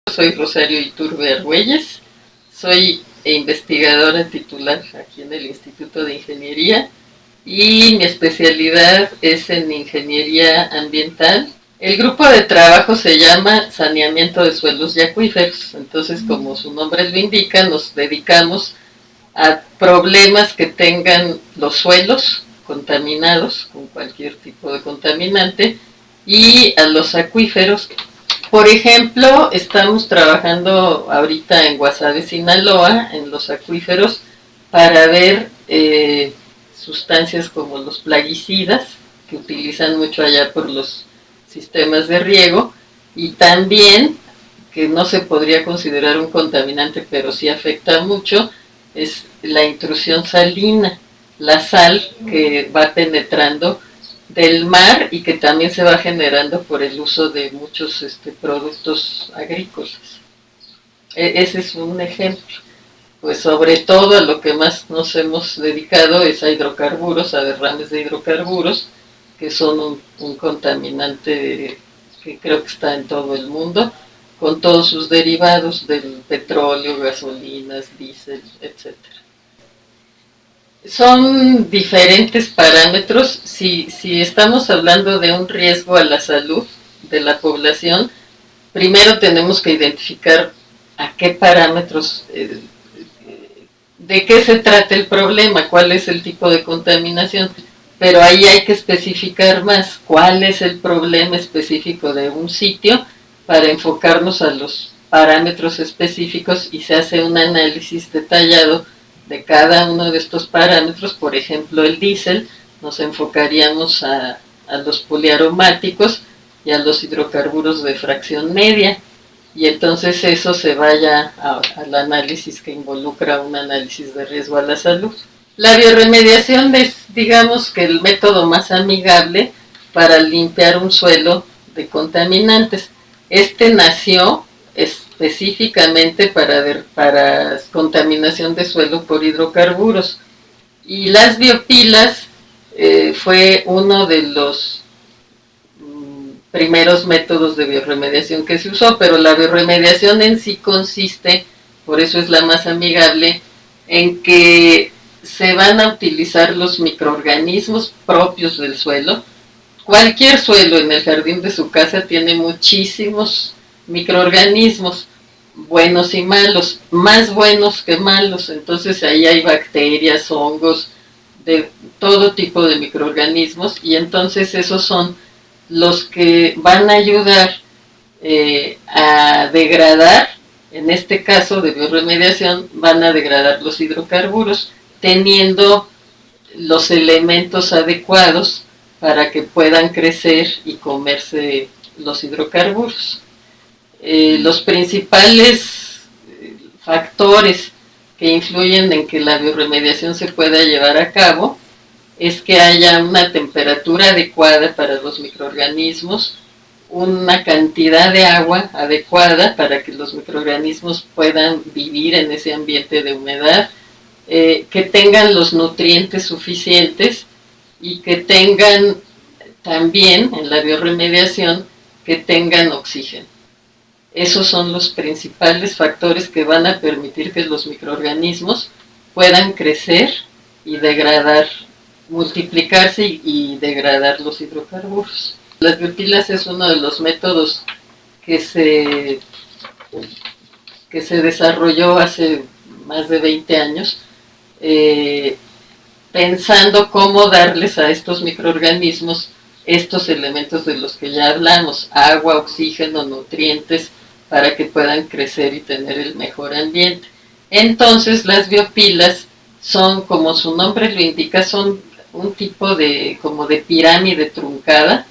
Soy Rosario Iturbe Argüelles, soy investigadora titular aquí en el Instituto de Ingeniería y mi especialidad es en ingeniería ambiental. El grupo de trabajo se llama saneamiento de suelos y acuíferos, entonces como su nombre lo indica, nos dedicamos a problemas que tengan los suelos contaminados con cualquier tipo de contaminante y a los acuíferos. Por ejemplo, estamos trabajando ahorita en Guasave, Sinaloa, en los acuíferos, para ver sustancias como los plaguicidas, que utilizan mucho allá por los sistemas de riego, y también, que no se podría considerar un contaminante, pero sí afecta mucho, es la intrusión salina, la sal que va penetrando del mar y que también se va generando por el uso de muchos productos agrícolas. Ese es un ejemplo. Pues sobre todo a lo que más nos hemos dedicado es a hidrocarburos, a derrames de hidrocarburos, que son un contaminante que creo que está en todo el mundo, con todos sus derivados del petróleo, gasolinas, diésel, etcétera. Son diferentes parámetros. Si estamos hablando de un riesgo a la salud de la población, primero tenemos que identificar a qué parámetros, de qué se trata el problema, cuál es el tipo de contaminación. Pero ahí hay que especificar más cuál es el problema específico de un sitio para enfocarnos a los parámetros específicos y se hace un análisis detallado de cada uno de estos parámetros. Por ejemplo, el diésel, nos enfocaríamos a los poliaromáticos y a los hidrocarburos de fracción media, y entonces eso se vaya al análisis que involucra un análisis de riesgo a la salud. La bioremediación es, digamos, que el método más amigable para limpiar un suelo de contaminantes. Este nació específicamente para contaminación de suelo por hidrocarburos. Y las biopilas fue uno de los primeros métodos de bioremediación que se usó, pero la bioremediación en sí consiste, por eso es la más amigable, en que se van a utilizar los microorganismos propios del suelo. Cualquier suelo en el jardín de su casa tiene muchísimos microorganismos, buenos y malos, más buenos que malos, entonces ahí hay bacterias, hongos, de todo tipo de microorganismos, y entonces esos son los que van a ayudar a degradar, en este caso de bioremediación, van a degradar los hidrocarburos, teniendo los elementos adecuados para que puedan crecer y comerse los hidrocarburos. Los principales factores que influyen en que la bioremediación se pueda llevar a cabo es que haya una temperatura adecuada para los microorganismos, una cantidad de agua adecuada para que los microorganismos puedan vivir en ese ambiente de humedad, que tengan los nutrientes suficientes y que tengan también en la bioremediación que tengan oxígeno. Esos son los principales factores que van a permitir que los microorganismos puedan crecer y degradar, multiplicarse y degradar los hidrocarburos. Las biopilas es uno de los métodos que se desarrolló hace más de 20 años, pensando cómo darles a estos microorganismos estos elementos de los que ya hablamos, agua, oxígeno, nutrientes, para que puedan crecer y tener el mejor ambiente. Entonces las biopilas son, como su nombre lo indica, son un tipo de, como de pirámide truncada,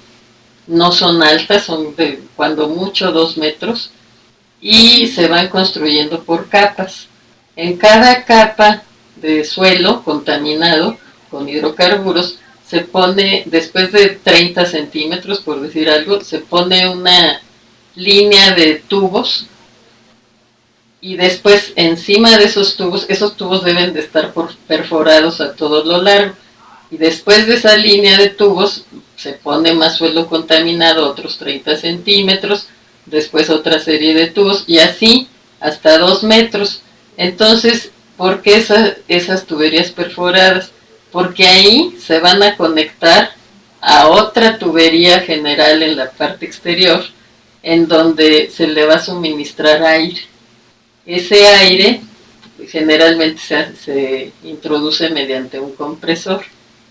no son altas, son de cuando mucho 2 metros, y se van construyendo por capas. En cada capa de suelo contaminado con hidrocarburos se pone, después de 30 centímetros, por decir algo, se pone una línea de tubos, y después encima de esos tubos deben de estar perforados a todo lo largo, y después de esa línea de tubos se pone más suelo contaminado, otros 30 centímetros, después otra serie de tubos y así hasta 2 metros. Entonces, ¿por qué esas tuberías perforadas? Porque ahí se van a conectar a otra tubería general en la parte exterior, en donde se le va a suministrar aire. Ese aire generalmente se introduce mediante un compresor.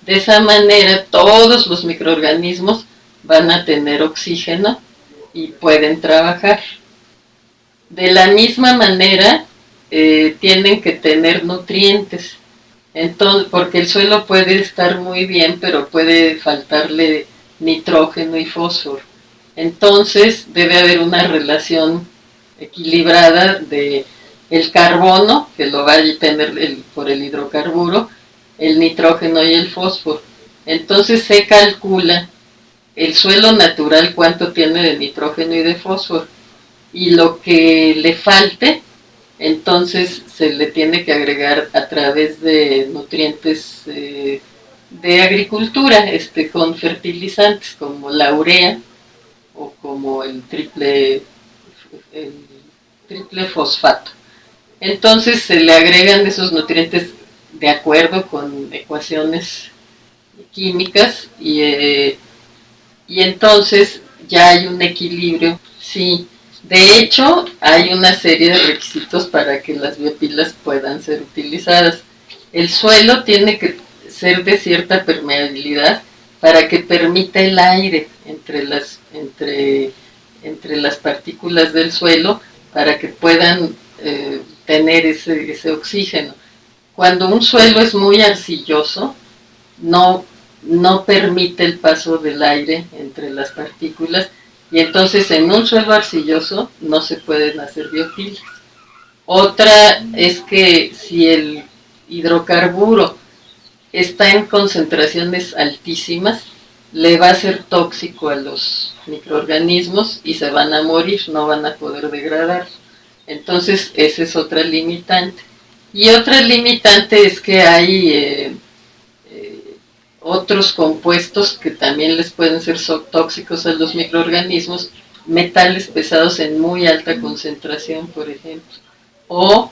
De esa manera todos los microorganismos van a tener oxígeno y pueden trabajar. De la misma manera, tienen que tener nutrientes. Entonces, porque el suelo puede estar muy bien, pero puede faltarle nitrógeno y fósforo. Entonces, debe haber una relación equilibrada de el carbono, que lo va a tener por el hidrocarburo, el nitrógeno y el fósforo. Entonces se calcula el suelo natural cuánto tiene de nitrógeno y de fósforo. Y lo que le falte, entonces se le tiene que agregar a través de nutrientes de agricultura, con fertilizantes como la urea o como el triple fosfato. Entonces se le agregan esos nutrientes de acuerdo con ecuaciones químicas y entonces ya hay un equilibrio. Sí, de hecho hay una serie de requisitos para que las biopilas puedan ser utilizadas. El suelo tiene que ser de cierta permeabilidad para que permita el aire entre las partículas del suelo para que puedan tener ese oxígeno. Cuando un suelo es muy arcilloso, no, no permite el paso del aire entre las partículas y entonces en un suelo arcilloso no se pueden hacer biopilas. Otra es que si el hidrocarburo está en concentraciones altísimas, le va a ser tóxico a los microorganismos y se van a morir, no van a poder degradar. Entonces, esa es otra limitante. Y otra limitante es que hay otros compuestos que también les pueden ser tóxicos a los microorganismos, metales pesados en muy alta concentración, por ejemplo, o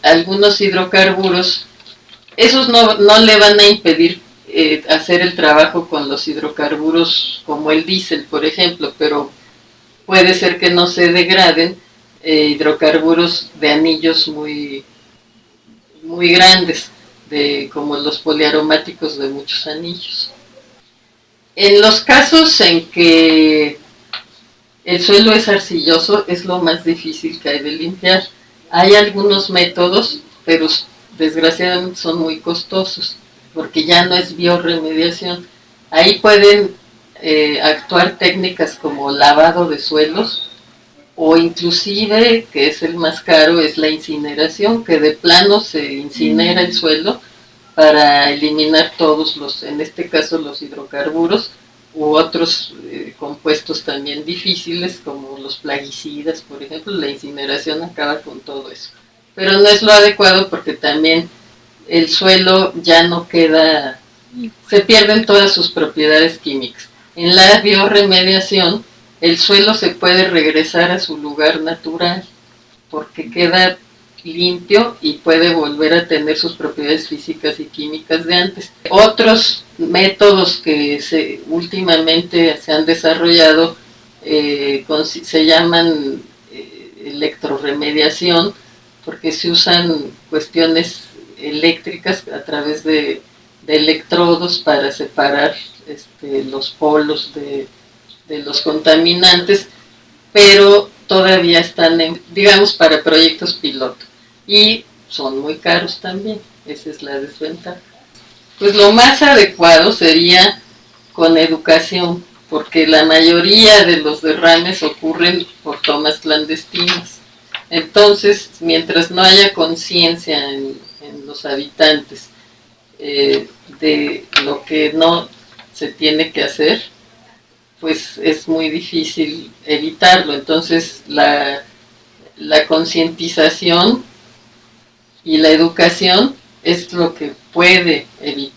algunos hidrocarburos. Esos no le van a impedir hacer el trabajo con los hidrocarburos como el diésel, por ejemplo, pero puede ser que no se degraden hidrocarburos de anillos muy grandes, como los poliaromáticos de muchos anillos. En los casos en que el suelo es arcilloso, es lo más difícil que hay de limpiar. Hay algunos métodos, pero desgraciadamente son muy costosos, porque ya no es bioremediación. Ahí pueden actuar técnicas como lavado de suelos, o inclusive, que es el más caro, es la incineración, que de plano se incinera el suelo para eliminar todos en este caso los hidrocarburos u otros compuestos también difíciles como los plaguicidas, por ejemplo. La incineración acaba con todo eso. Pero no es lo adecuado porque también el suelo ya no queda, se pierden todas sus propiedades químicas. En la bioremediación, el suelo se puede regresar a su lugar natural porque queda limpio y puede volver a tener sus propiedades físicas y químicas de antes. Otros métodos que últimamente se han desarrollado se llaman electroremediación, porque se usan cuestiones eléctricas a través de electrodos para separar los polos de los contaminantes, pero todavía están digamos, para proyectos piloto y son muy caros también. Esa es la desventaja. Pues lo más adecuado sería con educación, porque la mayoría de los derrames ocurren por tomas clandestinas. Entonces, mientras no haya conciencia en los habitantes de lo que no se tiene que hacer, pues es muy difícil evitarlo. Entonces, la concientización y la educación es lo que puede evitar.